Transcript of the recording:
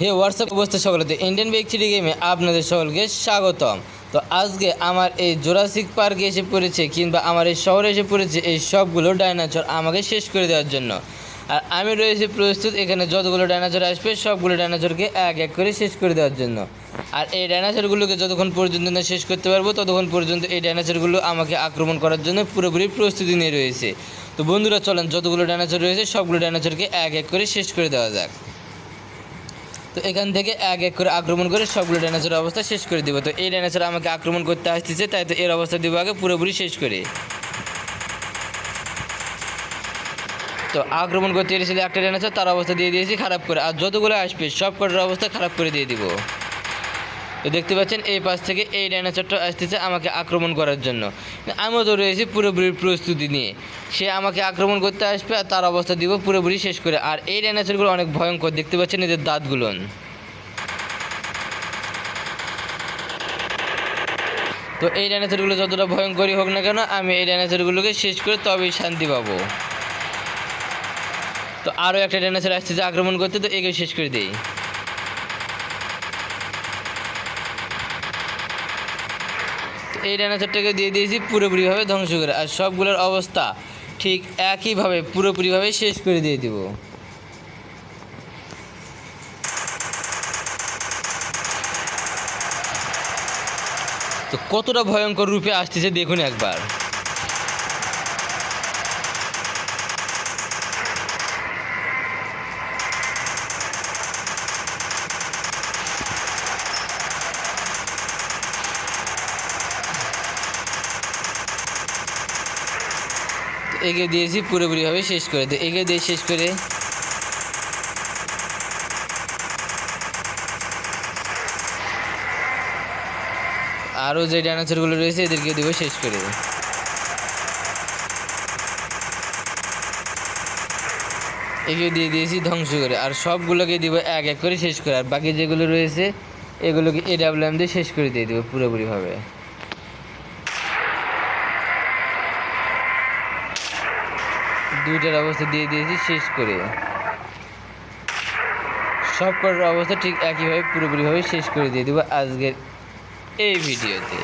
হে WhatsApp অবস্থা সকলে, তো ইন্ডিয়ান বিগ থ্রি গেমে আপনাদের সকলকে স্বাগতম। তো আজকে আমার এই জুরাসিক পার্কে এসে পড়েছে কিংবা আমার এই শহরে এসে পড়েছে এই সবগুলো ডাইনোসর আমাকে শেষ করে দেওয়ার জন্য। আর আমি রয়েছি প্রস্তুত এখানে যতগুলো ডাইনোসর আসবে সবগুলো ডাইনোসরকে এক এক করে শেষ করে দেওয়ার জন্য। আর এই ডাইনোসরগুলোকে যতক্ষণ পর্যন্ত না শেষ করতে পারবো ততক্ষণ পর্যন্ত এই ডাইনোসরগুলো আমাকে আক্রমণ করার জন্য পুরোপুরি প্রস্তুতি নিয়ে রয়েছে। তো বন্ধুরা চলেন, যতগুলো ডাইনোসর রয়েছে সবগুলো ডাইনোসরকে এক এক করে শেষ করে দেওয়া যাক। তো এখান থেকে এক এক করে আক্রমণ করে সবগুলো ডাইনোসরের অবস্থা শেষ করে দেবো। তো এই ডাইনোসর আমাকে আক্রমণ করতে আসতেছে, তাই তো এর অবস্থা দেবো আগে পুরোপুরি শেষ করে। তো আক্রমণ করতে এসেছিল একটা ডাইনোসর, তার অবস্থা দিয়ে দিয়েছি খারাপ করে। আর যতগুলো আসবে সব কটার অবস্থা খারাপ করে দিয়ে দিব। তো দেখতে পাচ্ছেন এই পাশ থেকে এই ডাইনোসরটা আসতেছে আমাকে আক্রমণ করার জন্য। আমিও তো রয়েছি পুরোপুরি প্রস্তুতি নিয়ে, সে আমাকে আক্রমণ করতে আসবে আর তার অবস্থা দিব পুরোপুরি শেষ করে। আর এই ডাইনোসরগুলো অনেক ভয়ঙ্কর, দেখতে পাচ্ছেন এদের দাঁতগুলো। তো এই ডাইনোসরগুলো যতটা ভয়ঙ্করই হোক না কেন, আমি এই ডাইনোসরগুলোকে শেষ করে তবেই শান্তি পাবো। তো আরও একটা ডাইনোসর আসতেছে আক্রমণ করতে, তো একে শেষ করে দিই। এই ডাইনোসরটাকে দিয়ে দিয়েছি পুরোপুরিভাবে ধ্বংস করে, আর সবগুলোর অবস্থা ঠিক একইভাবে পুরোপুরিভাবে শেষ করে দিয়ে দিব। তো কতটা ভয়ঙ্কর রূপে আসতেছে দেখুন একবার। এগিয়ে দিয়েছি পুরোপুরিভাবে শেষ করে, তো এগিয়ে দিয়ে শেষ করে আরও যে ডাইনোসরগুলো রয়েছে এদেরকে দেবো শেষ করে। এগিয়ে দিয়ে দিয়েছি ধ্বংস করে, আর সবগুলোকে দিব এক এক করে শেষ করে। আর বাকি যেগুলো রয়েছে এগুলোকে AWM দিয়ে শেষ করে দিয়ে দেবো পুরোপুরিভাবে। দুইটার অবস্থা দিয়ে দিয়েছি শেষ করে। সব কটার অবস্থা ঠিক একইভাবে পুরোপুরিভাবে শেষ করে দিয়ে দেবো আজকের এই ভিডিওতে।